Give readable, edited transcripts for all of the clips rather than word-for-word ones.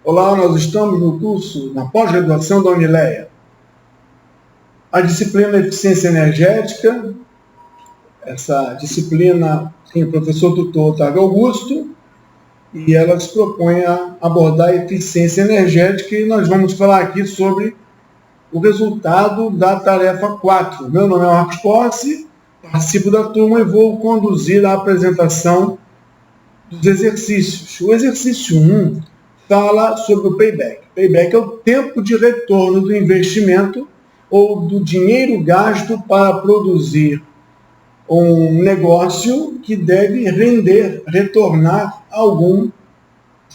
Olá, nós estamos no curso, na pós-graduação da Unileia. A disciplina Eficiência Energética, essa disciplina tem o professor tutor Otávio Augusto, e ela se propõe a abordar a eficiência energética, e nós vamos falar aqui sobre o resultado da tarefa 4. Meu nome é Marcos Posse, participo da turma e vou conduzir a apresentação dos exercícios. O exercício 1 fala sobre o payback. Payback é o tempo de retorno do investimento ou do dinheiro gasto para produzir um negócio que deve retornar algum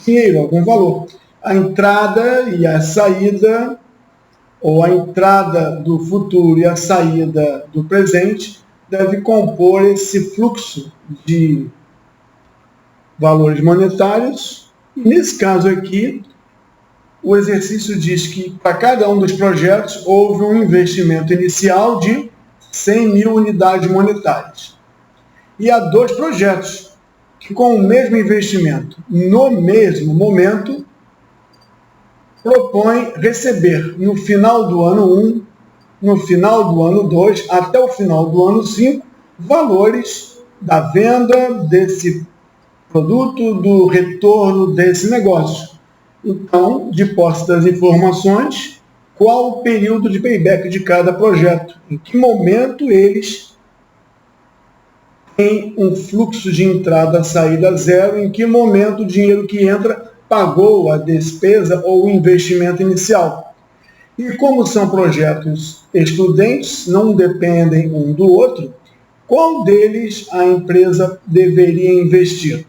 dinheiro, algum valor. A entrada e a saída, ou a entrada do futuro e a saída do presente, deve compor esse fluxo de valores monetários. E nesse caso aqui, o exercício diz que para cada um dos projetos houve um investimento inicial de 100 mil unidades monetárias. E há dois projetos que, com o mesmo investimento, no mesmo momento, propõem receber no final do ano 1, no final do ano 2, até o final do ano 5, valores da venda desse produto, do retorno desse negócio. Então, de posse das informações, qual o período de payback de cada projeto? Em que momento eles têm um fluxo de entrada, saída zero? Em que momento o dinheiro que entra pagou a despesa ou o investimento inicial? E como são projetos excludentes, não dependem um do outro, qual deles a empresa deveria investir?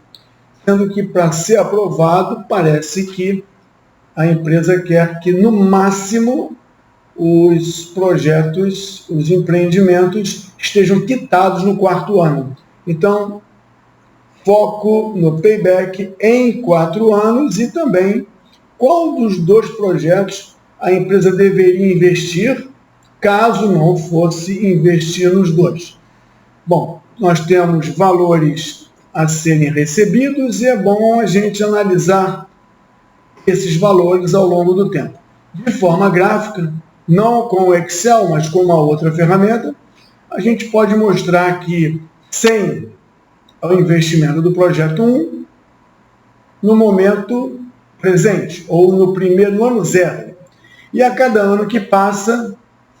Sendo que, para ser aprovado, parece que a empresa quer que, no máximo, os projetos, os empreendimentos estejam quitados no quarto ano. Então, foco no payback em 4 anos e também qual dos dois projetos a empresa deveria investir, caso não fosse investir nos dois. Bom, nós temos valores a serem recebidos e é bom a gente analisar esses valores ao longo do tempo. De forma gráfica, não com o Excel, mas com uma outra ferramenta, a gente pode mostrar que 100 é o investimento do projeto 1 no momento presente, ou no ano 0. E a cada ano que passa,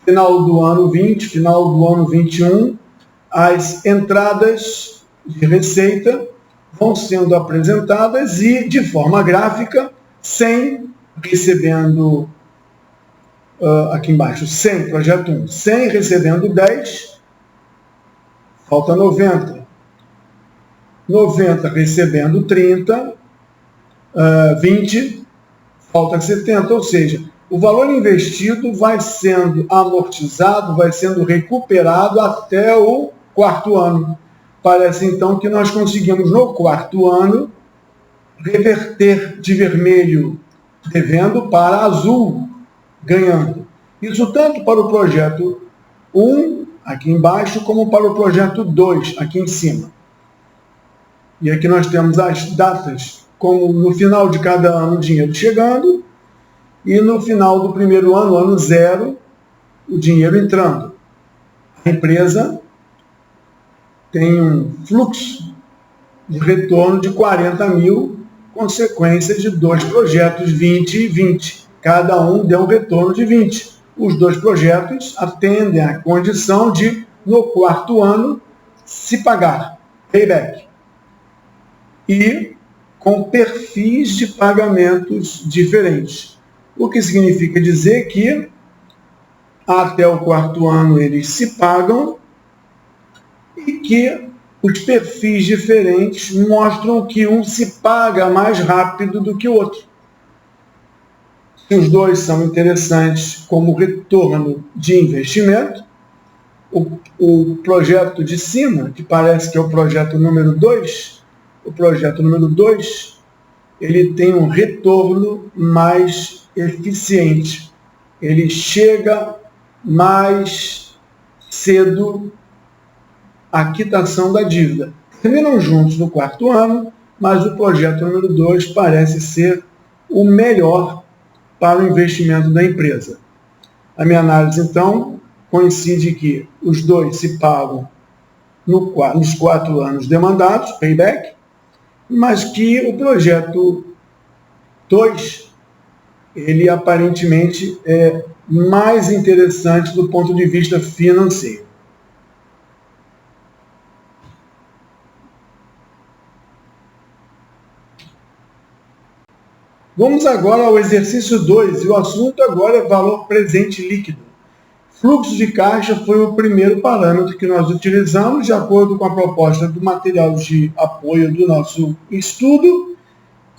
final do ano 20, final do ano 21, as entradas de receita vão sendo apresentadas e, de forma gráfica, 100 recebendo, aqui embaixo, 100, projeto 1, 100 recebendo 10, falta 90. 90 recebendo 30, 20, falta 70, ou seja, o valor investido vai sendo amortizado, vai sendo recuperado até o quarto ano. Parece, então, que nós conseguimos, no quarto ano, reverter de vermelho devendo para azul ganhando. Isso tanto para o projeto 1, aqui embaixo, como para o projeto 2, aqui em cima. E aqui nós temos as datas, como no final de cada ano o dinheiro chegando, e no final do primeiro ano, ano 0, o dinheiro entrando. A empresa tem um fluxo de retorno de 40 mil, consequência de dois projetos, 20 e 20. Cada um deu um retorno de 20. Os dois projetos atendem à condição de, no quarto ano, se pagar, payback. E com perfis de pagamentos diferentes. O que significa dizer que até o quarto ano eles se pagam e que os perfis diferentes mostram que um se paga mais rápido do que o outro. Se os dois são interessantes como retorno de investimento, o projeto de cima, que parece que é o projeto número 2, ele tem um retorno mais eficiente. Ele chega mais cedo à quitação da dívida. Terminam juntos no quarto ano, mas o projeto número 2 parece ser o melhor para o investimento da empresa. A minha análise, então, coincide que os dois se pagam nos 4 anos demandados, payback, mas que o projeto 2, ele aparentemente é mais interessante do ponto de vista financeiro. Vamos agora ao exercício 2, e o assunto agora é valor presente líquido. Fluxo de caixa foi o primeiro parâmetro que nós utilizamos, de acordo com a proposta do material de apoio do nosso estudo,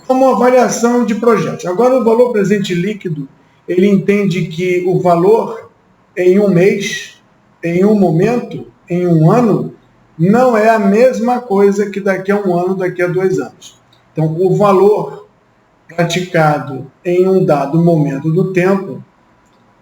como avaliação de projetos. Agora, o valor presente líquido, ele entende que o valor em um mês, em um momento, em um ano, não é a mesma coisa que daqui a um ano, daqui a 2 anos. Então, o valor praticado em um dado momento do tempo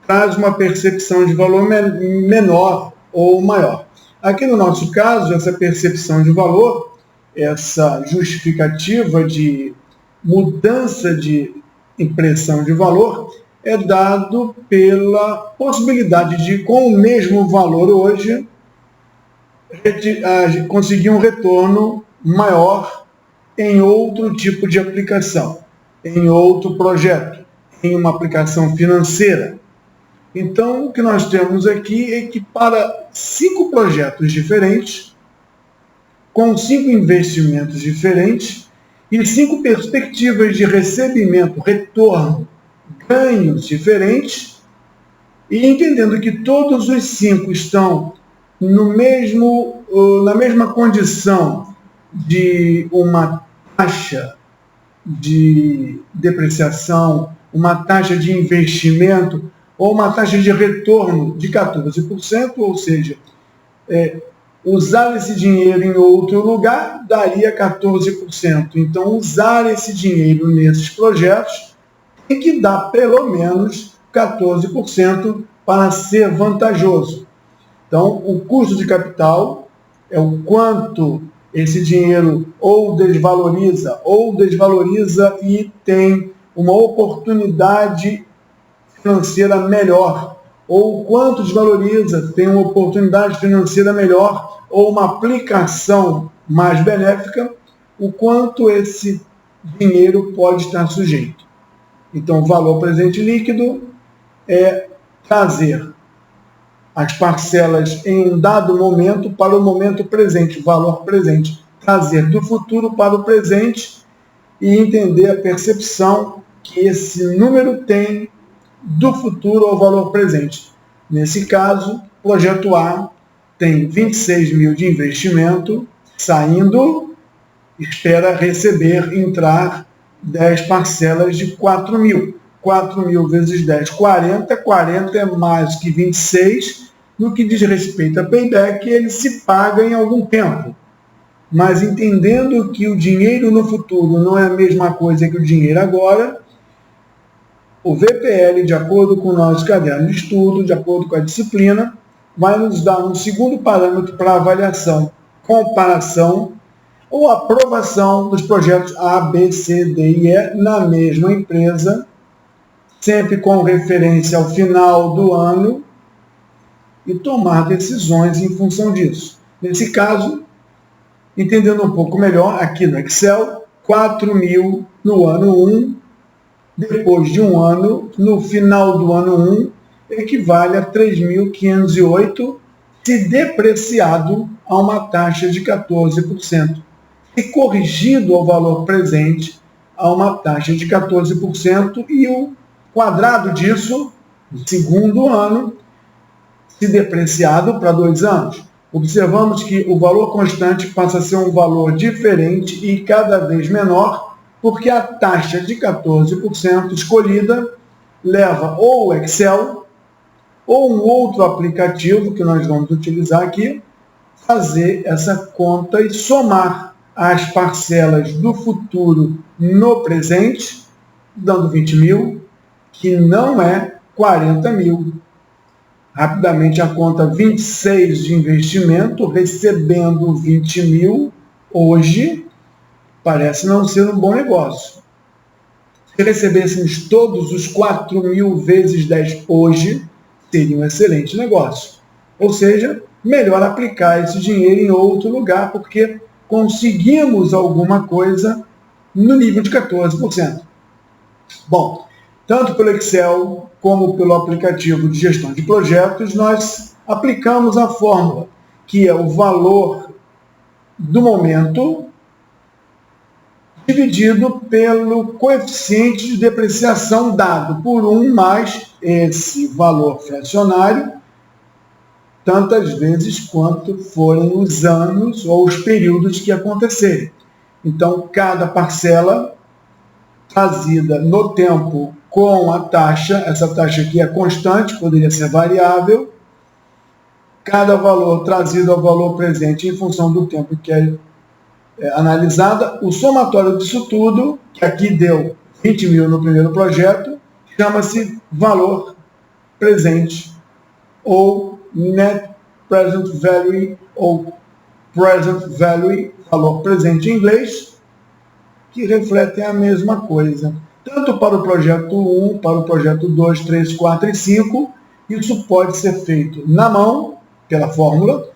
traz uma percepção de valor menor ou maior. Aqui no nosso caso, essa percepção de valor, essa justificativa de mudança de impressão de valor, é dado pela possibilidade de, com o mesmo valor hoje, conseguir um retorno maior em outro tipo de aplicação, em outro projeto, em uma aplicação financeira. Então, o que nós temos aqui é que para 5 projetos diferentes, com 5 investimentos diferentes e 5 perspectivas de recebimento, retorno, ganhos diferentes, e entendendo que todos os 5 estão na mesma condição de uma taxa de depreciação, uma taxa de investimento ou uma taxa de retorno de 14%, ou seja, usar esse dinheiro em outro lugar daria 14%. Então, usar esse dinheiro nesses projetos tem que dar pelo menos 14% para ser vantajoso. Então, o custo de capital é o quanto esse dinheiro ou desvaloriza e tem uma oportunidade financeira melhor, ou quanto desvaloriza, tem uma oportunidade financeira melhor, ou uma aplicação mais benéfica, o quanto esse dinheiro pode estar sujeito. Então, o valor presente líquido é trazer as parcelas em um dado momento para o momento presente, valor presente, trazer do futuro para o presente e entender a percepção que esse número tem do futuro ao valor presente. Nesse caso, o projeto A tem 26 mil de investimento, saindo, espera entrar 10 parcelas de 4 mil. 4 mil vezes 10, 40. 40 é mais que 26. No que diz respeito a payback, ele se paga em algum tempo. Mas entendendo que o dinheiro no futuro não é a mesma coisa que o dinheiro agora, o VPL, de acordo com o nosso caderno de estudo, de acordo com a disciplina, vai nos dar um segundo parâmetro para avaliação, comparação ou aprovação dos projetos A, B, C, D e E na mesma empresa, sempre com referência ao final do ano, e tomar decisões em função disso. Nesse caso, entendendo um pouco melhor, aqui no Excel, 4 mil no ano 1, depois de um ano, no final do ano 1, equivale a 3.508, se depreciado a uma taxa de 14%, e corrigido ao valor presente a uma taxa de 14%, e o quadrado disso, no segundo ano, se depreciado para 2 anos. Observamos que o valor constante passa a ser um valor diferente e cada vez menor, porque a taxa de 14% escolhida leva ou o Excel ou um outro aplicativo que nós vamos utilizar aqui, fazer essa conta e somar as parcelas do futuro no presente, dando 20 mil, que não é 40 mil. Rapidamente a conta 26 de investimento, recebendo 20 mil hoje, parece não ser um bom negócio. Se recebêssemos todos os 4.000 vezes 10 hoje, seria um excelente negócio. Ou seja, melhor aplicar esse dinheiro em outro lugar, porque conseguimos alguma coisa no nível de 14%. Bom, tanto pelo Excel como pelo aplicativo de gestão de projetos, nós aplicamos a fórmula, que é o valor do momento dividido pelo coeficiente de depreciação dado por 1 mais esse valor fracionário, tantas vezes quanto forem os anos ou os períodos que acontecerem. Então, cada parcela trazida no tempo com a taxa, essa taxa aqui é constante, poderia ser variável, cada valor trazido ao valor presente em função do tempo que é analisada, o somatório disso tudo, que aqui deu 20 mil no primeiro projeto, chama-se valor presente, ou Net Present Value, ou Present Value, valor presente em inglês, que refletem a mesma coisa. Tanto para o projeto 1, para o projeto 2, 3, 4 e 5, isso pode ser feito na mão, pela fórmula,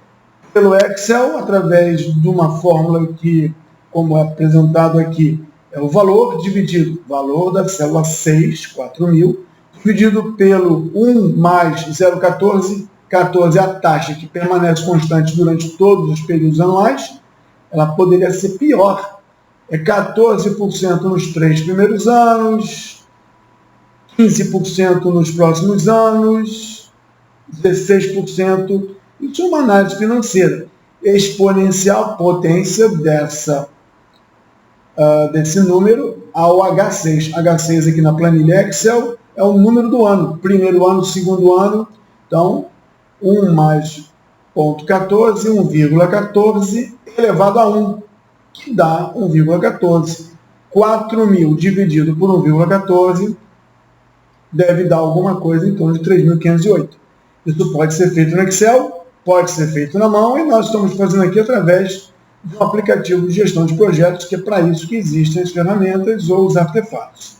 pelo Excel, através de uma fórmula que, como é apresentado aqui, é o valor dividido, valor da célula 6, 4.000, dividido pelo 1 mais 0,14, 14 é a taxa que permanece constante durante todos os períodos anuais. Ela poderia ser pior, é 14% nos 3 primeiros anos, 15% nos próximos anos, 16%. Isso é uma análise financeira. Exponencial potência desse número ao H6. H6 aqui na planilha Excel é o número do ano. Primeiro ano, segundo ano. Então, 1 mais 0,14, 1,14 elevado a 1, que dá 1,14. 4.000 dividido por 1,14 deve dar alguma coisa em torno de 3.508. Isso pode ser feito no Excel, pode ser feito na mão, e nós estamos fazendo aqui através de um aplicativo de gestão de projetos, que é para isso que existem as ferramentas ou os artefatos.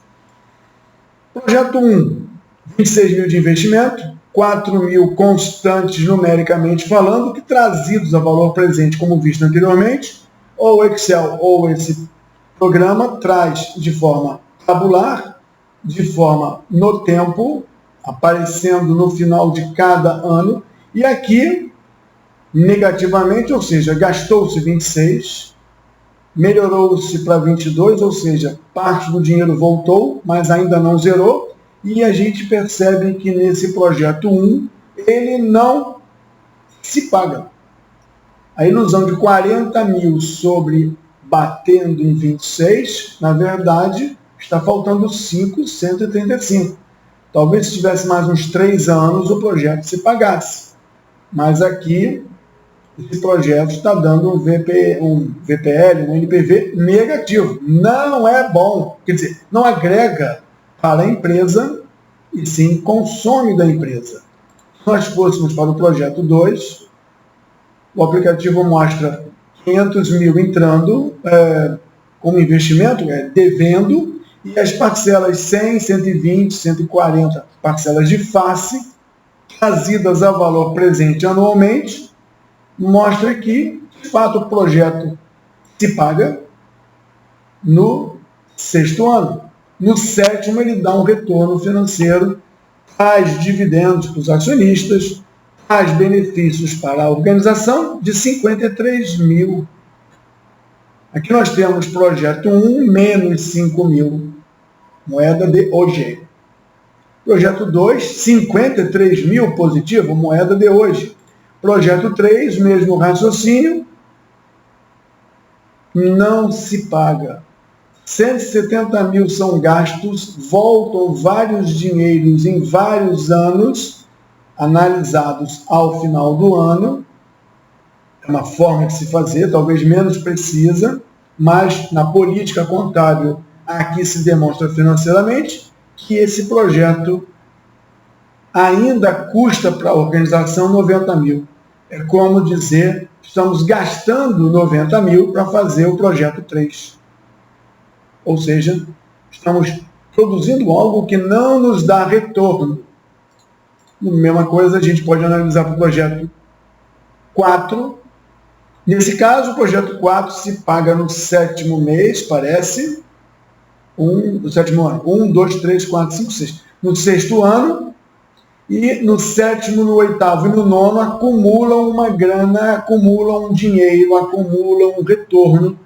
Projeto 1, 26 mil de investimento, 4.000 constantes numericamente falando, que trazidos a valor presente, como visto anteriormente, ou o Excel ou esse programa traz de forma tabular, de forma no tempo, aparecendo no final de cada ano, e aqui, negativamente, ou seja, gastou-se 26, melhorou-se para 22, ou seja, parte do dinheiro voltou, mas ainda não zerou, e a gente percebe que nesse projeto 1, ele não se paga. A ilusão de 40 mil sobre batendo em 26, na verdade, está faltando 535. Talvez se tivesse mais uns 3 anos, o projeto se pagasse. Mas aqui, esse projeto está dando um VPL, um NPV negativo. Não é bom. Quer dizer, não agrega para a empresa e sim consome da empresa. Se nós fôssemos para o projeto 2, o aplicativo mostra 500 mil entrando como investimento, devendo, e as parcelas 100, 120, 140 parcelas de face, trazidas a valor presente anualmente, mostra que, de fato, o projeto se paga no 6º ano. No 7º, ele dá um retorno financeiro, traz dividendos para os acionistas, traz benefícios para a organização de 53 mil. Aqui nós temos projeto 1, menos 5 mil, moeda de hoje. Projeto 2, 53 mil positivo, moeda de hoje. Projeto 3, mesmo raciocínio, não se paga. 170 mil são gastos, voltam vários dinheiros em vários anos, analisados ao final do ano. É uma forma de se fazer, talvez menos precisa, mas na política contábil aqui se demonstra financeiramente que esse projeto ainda custa para a organização 90 mil. É como dizer, estamos gastando 90 mil para fazer o projeto 3. Ou seja, estamos produzindo algo que não nos dá retorno. A mesma coisa a gente pode analisar para o projeto 4. Nesse caso, o projeto 4 se paga no 7º mês, parece. No 7º ano. 1, 2, 3, 4, 5, 6. No 6º ano. E no 7º, no 8º e no 9º acumulam uma grana, acumulam um dinheiro, acumulam um retorno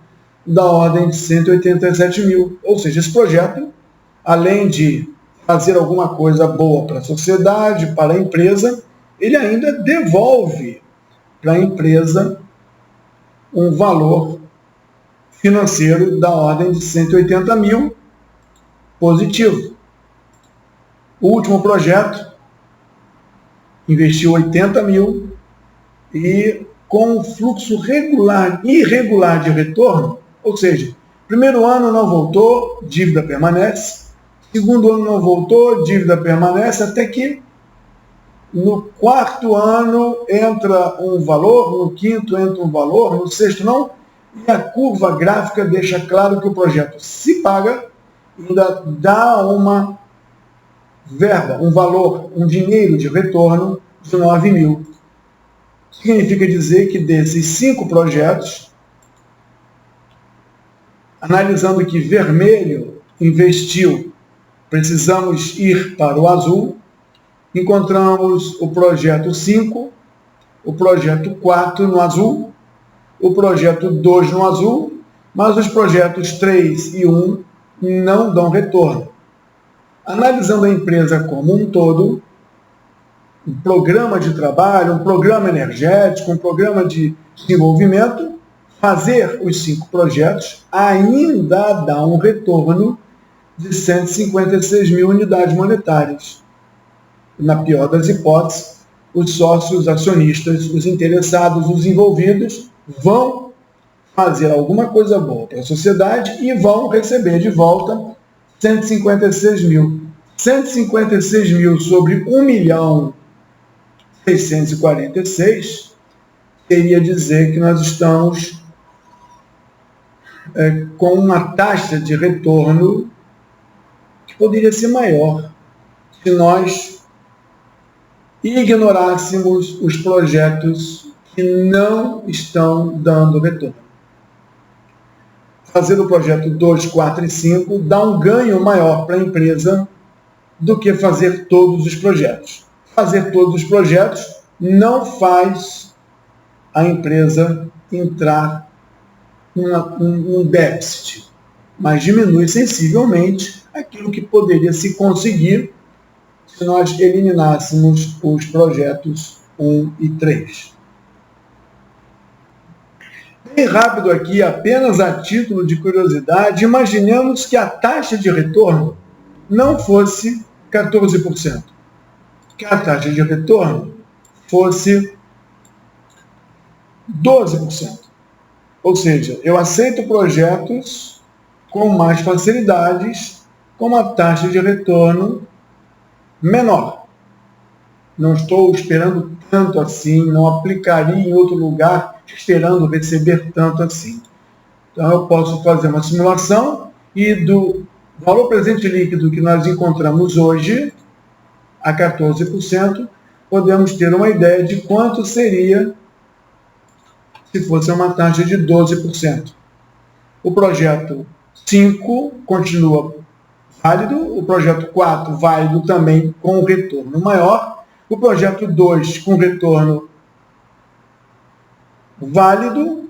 da ordem de 187 mil. Ou seja, esse projeto, além de fazer alguma coisa boa para a sociedade, para a empresa, ele ainda devolve para a empresa um valor financeiro da ordem de 180 mil positivo. O último projeto investiu 80 mil e com um fluxo irregular de retorno, ou seja, primeiro ano não voltou, dívida permanece, segundo ano não voltou, dívida permanece, até que no 4º ano entra um valor, no 5º entra um valor, no 6º não, e a curva gráfica deixa claro que o projeto se paga, ainda dá uma verba, um valor, um dinheiro de retorno de 9 mil. Significa dizer que desses 5 projetos, analisando que vermelho investiu, precisamos ir para o azul, encontramos o projeto 5, o projeto 4 no azul, o projeto 2 no azul, mas os projetos 3 e 1 não dão retorno. Analisando a empresa como um todo, um programa de trabalho, um programa energético, um programa de desenvolvimento, fazer os 5 projetos ainda dá um retorno de 156 mil unidades monetárias. Na pior das hipóteses, os sócios acionistas, os interessados, os envolvidos, vão fazer alguma coisa boa para a sociedade e vão receber de volta 156 mil. 156 mil sobre 1.646.000 queria dizer que nós estamos com uma taxa de retorno que poderia ser maior se nós ignorássemos os projetos que não estão dando retorno. Fazer o projeto 2, 4 e 5 dá um ganho maior para a empresa do que fazer todos os projetos. Fazer todos os projetos não faz a empresa entrar num déficit, mas diminui sensivelmente aquilo que poderia se conseguir se nós eliminássemos os projetos 1 e 3. Bem rápido aqui, apenas a título de curiosidade, imaginemos que a taxa de retorno não fosse 14%, que a taxa de retorno fosse 12%. Ou seja, eu aceito projetos com mais facilidades, com uma taxa de retorno menor. Não estou esperando tanto assim, não aplicaria em outro lugar esperando receber tanto assim. Então eu posso fazer uma simulação e do valor presente líquido que nós encontramos hoje, a 14%, podemos ter uma ideia de quanto seria se fosse uma taxa de 12%. O projeto 5 continua válido, o projeto 4 válido também com retorno maior, o projeto 2 com retorno válido,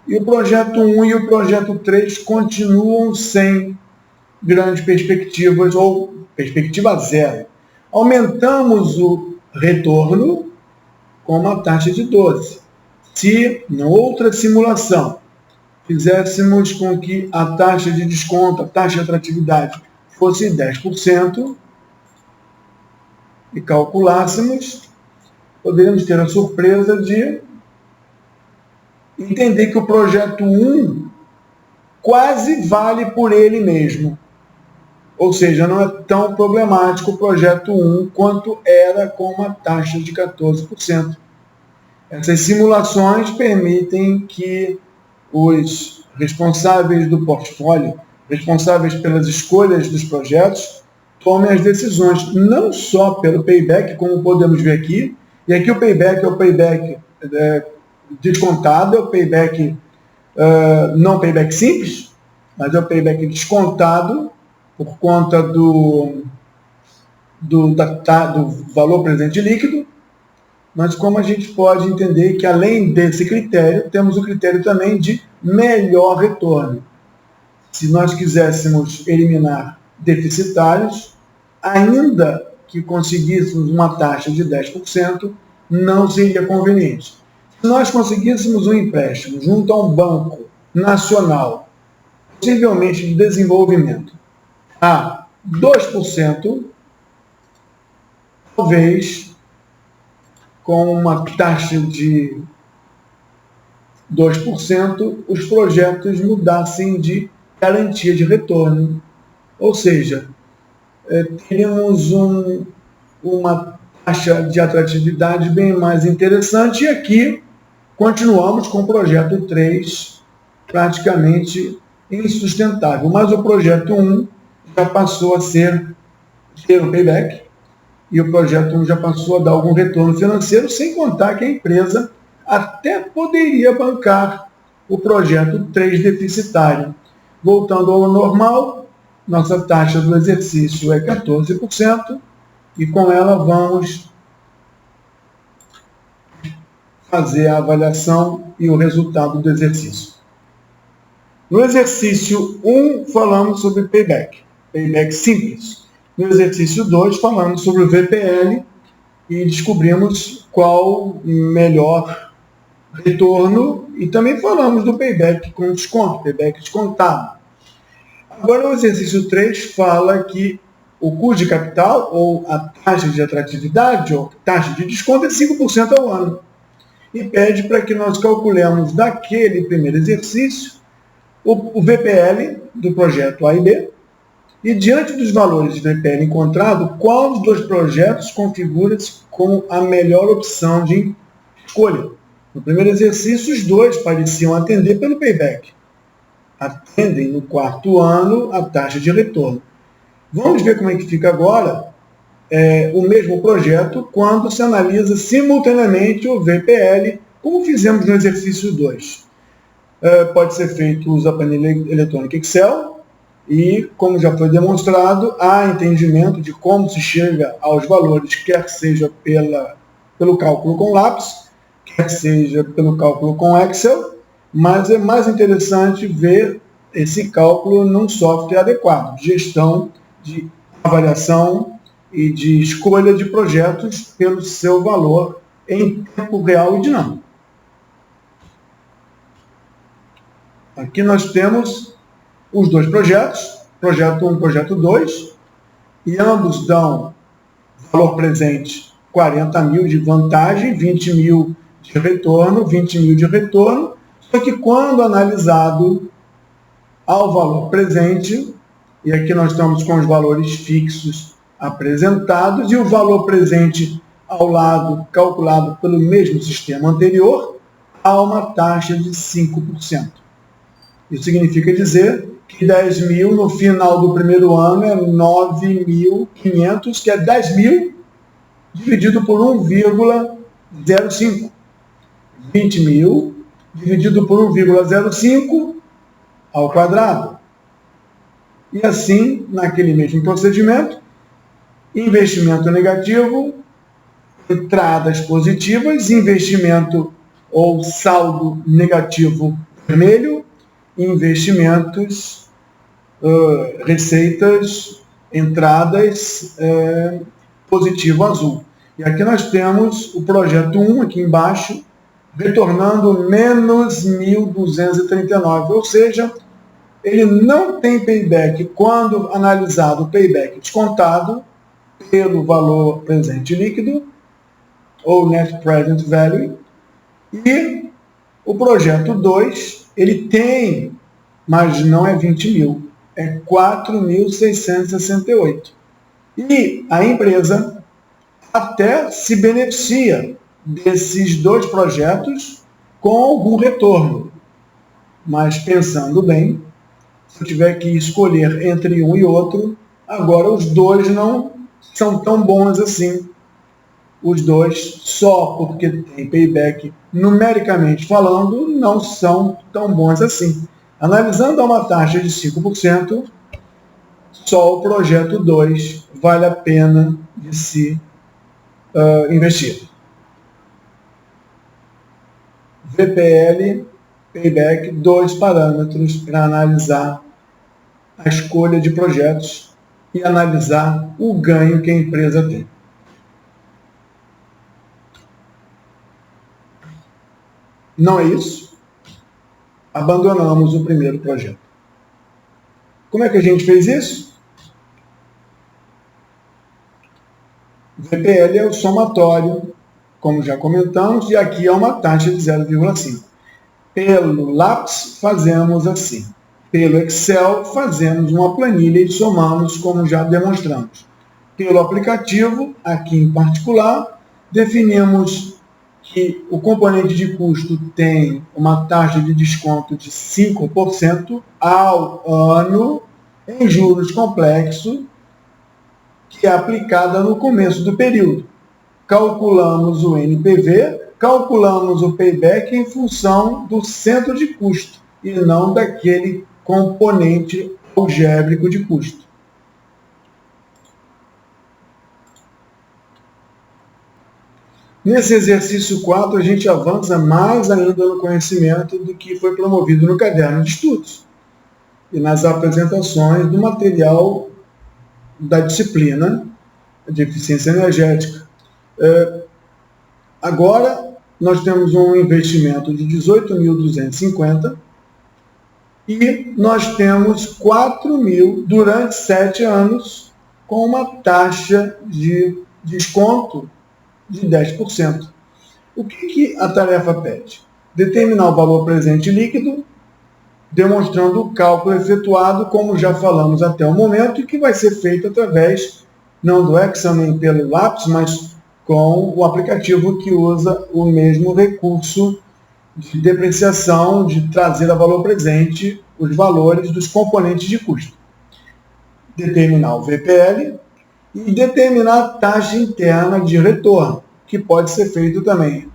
e o projeto 1 e o projeto 3 continuam sem grandes perspectivas ou perspectiva zero. Aumentamos o retorno com uma taxa de 12%. Se, em outra simulação, fizéssemos com que a taxa de desconto, a taxa de atratividade, fosse 10%, e calculássemos, poderíamos ter a surpresa de entender que o projeto 1 quase vale por ele mesmo. Ou seja, não é tão problemático o projeto 1 quanto era com uma taxa de 14%. Essas simulações permitem que os responsáveis do portfólio responsáveis pelas escolhas dos projetos, tomem as decisões, não só pelo payback, como podemos ver aqui, e aqui o payback é o payback descontado, é o payback, não payback simples, mas é o payback descontado por conta do valor presente líquido, mas como a gente pode entender que além desse critério, temos o critério também de melhor retorno. Se nós quiséssemos eliminar deficitários, ainda que conseguíssemos uma taxa de 10%, não seria conveniente. Se nós conseguíssemos um empréstimo junto a um banco nacional, possivelmente de desenvolvimento, a 2%, talvez com uma taxa de 2%, os projetos mudassem de garantia de retorno. Ou seja, teríamos uma taxa de atratividade bem mais interessante. E aqui continuamos com o projeto 3 praticamente insustentável. Mas o projeto 1 já passou a ter um payback, e o projeto 1 já passou a dar algum retorno financeiro, sem contar que a empresa até poderia bancar o projeto 3 deficitário. Voltando ao normal, nossa taxa do exercício é 14%, e com ela vamos fazer a avaliação e o resultado do exercício. No exercício 1, falamos sobre payback simples. No exercício 2, falamos sobre o VPL e descobrimos qual melhor retorno, e também falamos do payback com desconto, payback descontado. Agora, o exercício 3 fala que o custo de capital, ou a taxa de atratividade, ou taxa de desconto, é 5% ao ano. E pede para que nós calculemos daquele primeiro exercício o VPL do projeto A e B, e diante dos valores de VPL encontrado, qual dos dois projetos configura-se como a melhor opção de escolha. No primeiro exercício, os dois pareciam atender pelo payback. Atendem no quarto ano a taxa de retorno. Vamos ver como é que fica agora o mesmo projeto quando se analisa simultaneamente o VPL, como fizemos no exercício 2. Pode ser feito uso da planilha eletrônica Excel, e, como já foi demonstrado, há entendimento de como se chega aos valores, quer seja pelo cálculo com lápis, quer seja pelo cálculo com Excel, mas é mais interessante ver esse cálculo num software adequado, de gestão, de avaliação e de escolha de projetos pelo seu valor em tempo real e dinâmico. Aqui nós temos os dois projetos, projeto 1 e projeto 2, e ambos dão valor presente 40 mil de vantagem, 20 mil de retorno, 20 mil de retorno, só que quando analisado ao valor presente, e aqui nós estamos com os valores fixos apresentados, e o valor presente ao lado, calculado pelo mesmo sistema anterior, há uma taxa de 5%. Isso significa dizer que 10 mil no final do primeiro ano é 9.500, que é 10 mil dividido por 1,05. 20 mil dividido por 1,05 ao quadrado. E assim, naquele mesmo procedimento, investimento negativo, entradas positivas, investimento ou saldo negativo vermelho, investimentos, receitas, entradas positivo azul. E aqui nós temos o projeto 1, aqui embaixo, retornando menos 1.239, ou seja, ele não tem payback quando analisado o payback descontado pelo valor presente líquido, ou Net Present Value, e o projeto 2, ele tem, mas não é 20 mil, é 4.668. E a empresa até se beneficia desses dois projetos com algum retorno. Mas pensando bem, se eu tiver que escolher entre um e outro, agora os dois não são tão bons assim. Os dois, só porque tem payback, numericamente falando, não são tão bons assim. Analisando a uma taxa de 5%, só o projeto 2 vale a pena de se investir. VPL, payback, 2 parâmetros para analisar a escolha de projetos e analisar o ganho que a empresa tem. Não é isso? Abandonamos o primeiro projeto. Como é que a gente fez isso? VPL é o somatório, como já comentamos, e aqui é uma taxa de 0,5. Pelo lápis, fazemos assim. Pelo Excel, fazemos uma planilha e somamos, como já demonstramos. Pelo aplicativo, aqui em particular, definimos que o componente de custo tem uma taxa de desconto de 5% ao ano em juros complexos, que é aplicada no começo do período. Calculamos o NPV, calculamos o payback em função do centro de custo e não daquele componente algébrico de custo. Nesse exercício 4, a gente avança mais ainda no conhecimento do que foi promovido no caderno de estudos e nas apresentações do material da disciplina de eficiência energética. Agora, nós temos um investimento de 18.250 e nós temos 4.000 durante 7 anos com uma taxa de desconto de 10%. O que a tarefa pede? Determinar o valor presente líquido, demonstrando o cálculo efetuado, como já falamos até o momento, e que vai ser feito através, não do Excel nem pelo lápis, mas com o aplicativo que usa o mesmo recurso de depreciação, de trazer a valor presente os valores dos componentes de custo. Determinar o VPL e determinar a taxa interna de retorno, que pode ser feito também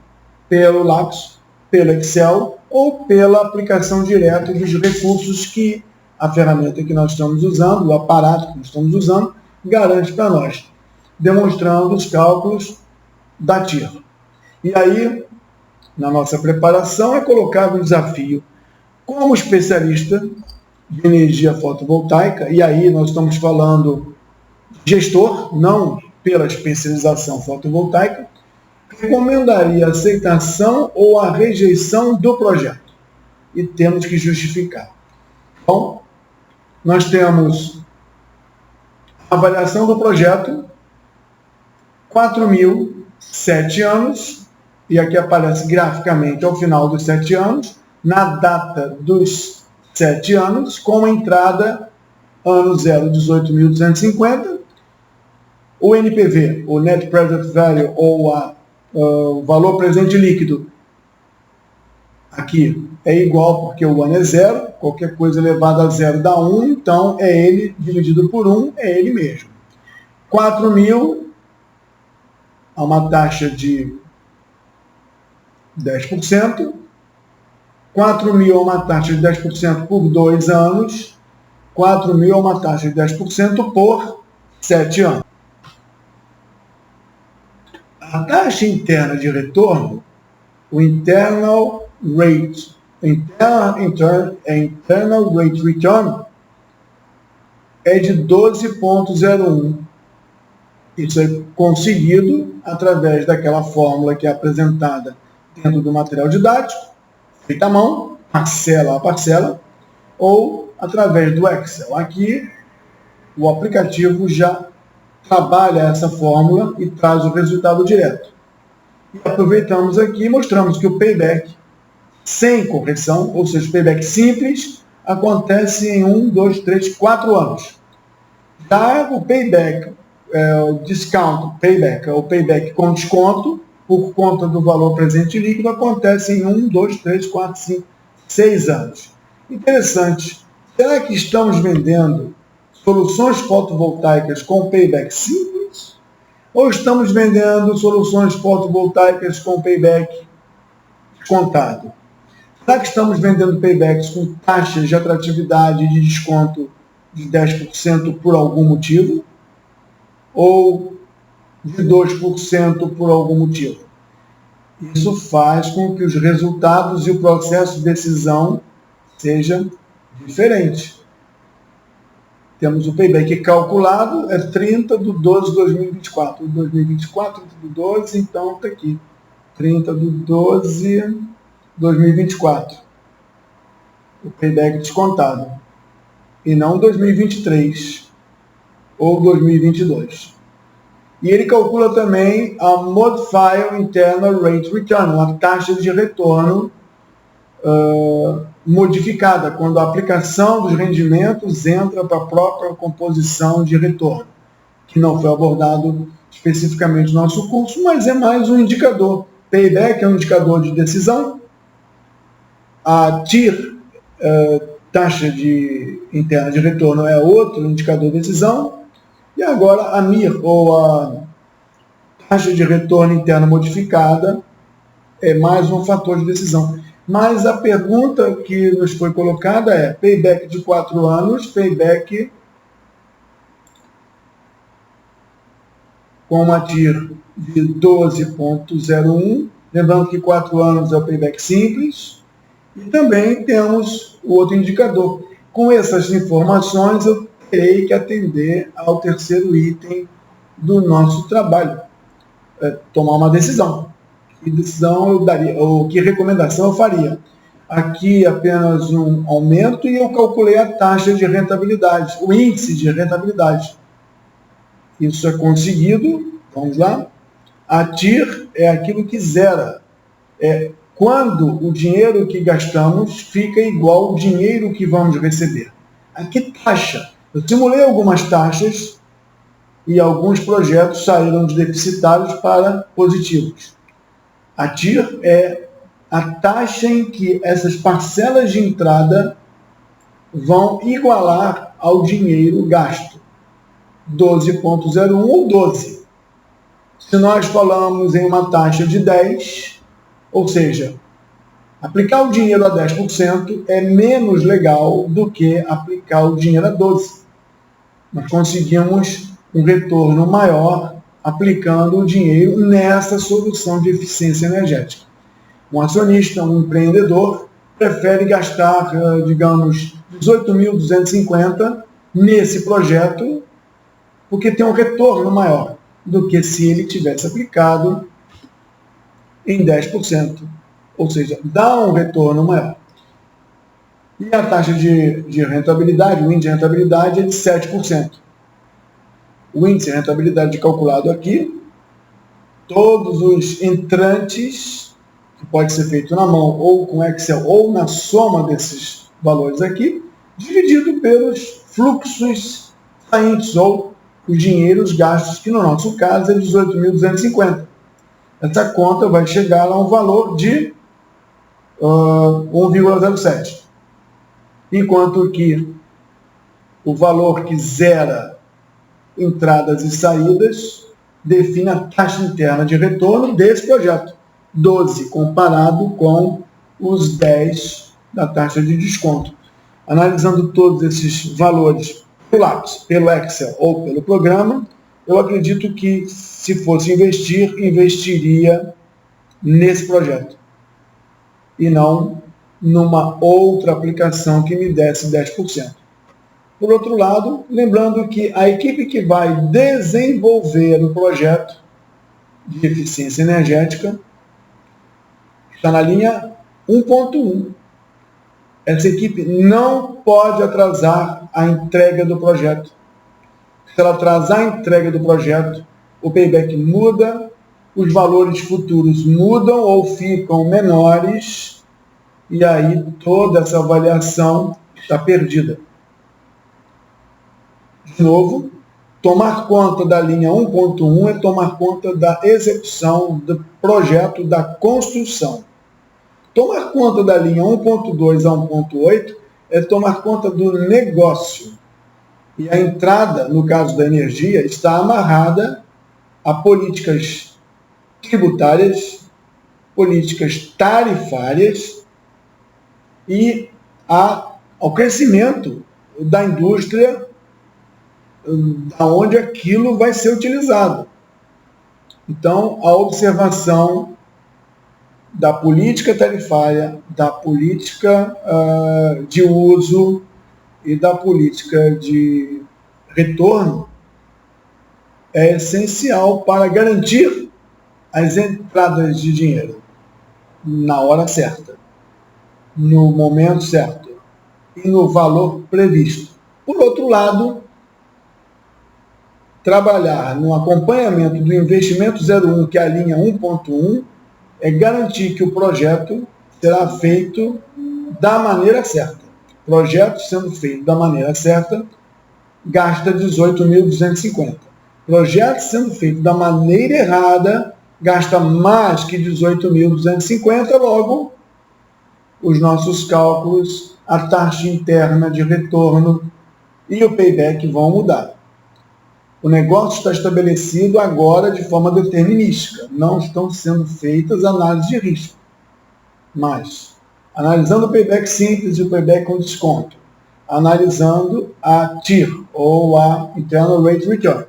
pelo lápis, pelo Excel ou pela aplicação direta dos recursos que a ferramenta que nós estamos usando, o aparato que nós estamos usando, garante para nós, demonstrando os cálculos da TIR. E aí, na nossa preparação, é colocado o desafio, como especialista de energia fotovoltaica, e aí nós estamos falando gestor, não pela especialização fotovoltaica, recomendaria a aceitação ou a rejeição do projeto. E temos que justificar. Então, nós temos a avaliação do projeto, 4.000, 7 anos, e aqui aparece graficamente ao final dos 7 anos, na data dos 7 anos, com a entrada ano 0, 18.250, o NPV, o Net Present Value, ou o valor presente líquido, aqui é igual, porque o ano é 0, qualquer coisa elevada a 0 dá 1, então é ele dividido por 1, é ele mesmo. 4.000, a uma taxa de 10%, 4.000 a uma taxa de 10% por 2 anos, 4.000 a uma taxa de 10% por 7 anos. A taxa interna de retorno, o Internal Rate Return, é de 12,01. Isso é conseguido através daquela fórmula que é apresentada dentro do material didático, feita à mão, parcela a parcela, ou através do Excel. Aqui, o aplicativo já trabalha essa fórmula e traz o resultado direto. E aproveitamos aqui e mostramos que o payback sem correção, ou seja, o payback simples, acontece em 1, 2, 3, 4 anos. Já o payback, o discount payback, o payback com desconto, por conta do valor presente líquido, acontece em 1, 2, 3, 4, 5, 6 anos. Interessante Será que estamos vendendo soluções fotovoltaicas com payback simples? Ou estamos vendendo soluções fotovoltaicas com payback descontado? Será que estamos vendendo paybacks com taxas de atratividade e de desconto de 10% por algum motivo? Ou de 2% por algum motivo? Isso faz com que os resultados e o processo de decisão seja diferente. Temos o payback calculado, é 30 de 12 de 2024. 2024, 30 de 12, então está aqui. 30 de 12 de 2024. O payback descontado. E não 2023 ou 2022. E ele calcula também a Modifier Internal Rate Return, uma taxa de retorno modificada, quando a aplicação dos rendimentos entra para a própria composição de retorno, que não foi abordado especificamente no nosso curso, mas é mais um indicador. Payback é um indicador de decisão, a TIR, taxa interna de retorno, é outro indicador de decisão, e agora a MIR, ou a taxa de retorno interna modificada, é mais um fator de decisão. Mas a pergunta que nos foi colocada é: payback de 4 anos, payback com uma TIR de 12,01. Lembrando que 4 anos é o payback simples. E também temos o outro indicador. Com essas informações, eu terei que atender ao terceiro item do nosso trabalho. Tomar uma decisão. Que decisão eu daria, ou que recomendação eu faria? Aqui apenas um aumento e eu calculei a taxa de rentabilidade, o índice de rentabilidade. Isso é conseguido, vamos lá. A TIR é aquilo que zera. É quando o dinheiro que gastamos fica igual ao dinheiro que vamos receber. A que taxa? Eu simulei algumas taxas e alguns projetos saíram de deficitários para positivos. A TIR é a taxa em que essas parcelas de entrada vão igualar ao dinheiro gasto. 12,01 ou 12. Se nós falamos em uma taxa de 10, ou seja, aplicar o dinheiro a 10% é menos legal do que aplicar o dinheiro a 12. Nós conseguimos um retorno maior aplicando o dinheiro nessa solução de eficiência energética. Um acionista, um empreendedor, prefere gastar, digamos, 18.250 nesse projeto, porque tem um retorno maior do que se ele tivesse aplicado em 10%. Ou seja, dá um retorno maior. E a taxa de rentabilidade, o índice de rentabilidade é de 7%. O índice de rentabilidade calculado aqui, todos os entrantes, que pode ser feito na mão ou com Excel, ou na soma desses valores aqui, dividido pelos fluxos saintes, ou os dinheiros gastos, que no nosso caso é 18.250. Essa conta vai chegar a um valor de 1,07. Enquanto que o valor que zera entradas e saídas define a taxa interna de retorno desse projeto. 12 comparado com os 10 da taxa de desconto. Analisando todos esses valores pelo lápis, pelo Excel ou pelo programa, eu acredito que, se fosse investir, investiria nesse projeto e não numa outra aplicação que me desse 10%. Por outro lado, lembrando que a equipe que vai desenvolver o projeto de eficiência energética está na linha 1.1. Essa equipe não pode atrasar a entrega do projeto. Se ela atrasar a entrega do projeto, o payback muda, os valores futuros mudam ou ficam menores, e aí toda essa avaliação está perdida. De novo, tomar conta da linha 1.1 é tomar conta da execução do projeto, da construção. Tomar conta da linha 1.2 a 1.8 é tomar conta do negócio. E a entrada, no caso da energia, está amarrada a políticas tributárias, políticas tarifárias e ao crescimento da indústria, da onde aquilo vai ser utilizado. Então, a observação da política tarifária, da política de uso e da política de retorno é essencial para garantir as entradas de dinheiro na hora certa, no momento certo e no valor previsto. Por outro lado, trabalhar no acompanhamento do investimento 01, que é a linha 1.1, é garantir que o projeto será feito da maneira certa. Projeto sendo feito da maneira certa, gasta 18.250. Projeto sendo feito da maneira errada, gasta mais que 18.250, logo, os nossos cálculos, a taxa interna de retorno e o payback vão mudar. O negócio está estabelecido agora de forma determinística. Não estão sendo feitas análises de risco. Mas, analisando o payback simples e o payback com desconto, analisando a TIR, ou a Internal Rate Return,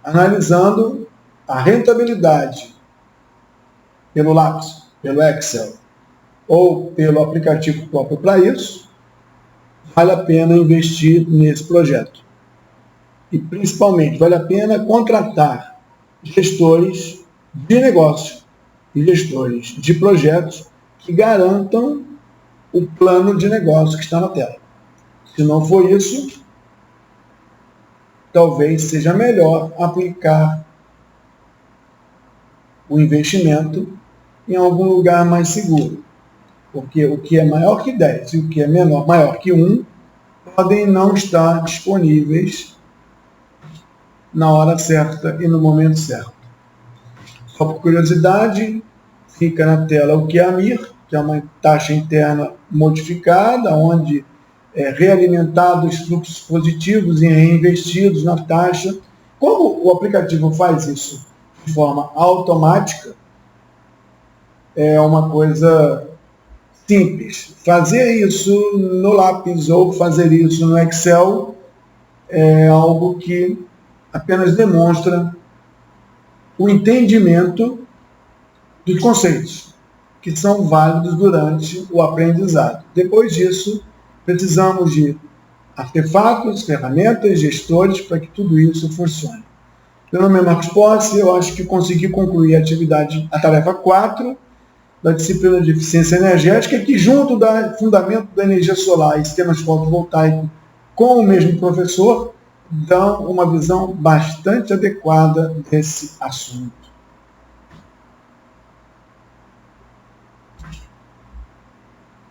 analisando a rentabilidade pelo lápis, pelo Excel, ou pelo aplicativo próprio para isso, vale a pena investir nesse projeto. E, principalmente, vale a pena contratar gestores de negócio e gestores de projetos que garantam o plano de negócio que está na tela. Se não for isso, talvez seja melhor aplicar o investimento em algum lugar mais seguro. Porque o que é maior que 10 e o que é maior que 1 podem não estar disponíveis na hora certa e no momento certo. Só por curiosidade, fica na tela o que é a MIR, que é uma taxa interna modificada, onde é realimentado os fluxos positivos e reinvestidos na taxa. Como o aplicativo faz isso de forma automática, é uma coisa simples. Fazer isso no lápis ou fazer isso no Excel é algo que apenas demonstra o entendimento dos conceitos, que são válidos durante o aprendizado. Depois disso, precisamos de artefatos, ferramentas, gestores, para que tudo isso funcione. Meu nome é Marcos Posse, eu acho que consegui concluir a tarefa 4 da disciplina de eficiência energética, que junto do fundamento da energia solar e sistemas fotovoltaicos com o mesmo professor, dão uma visão bastante adequada desse assunto.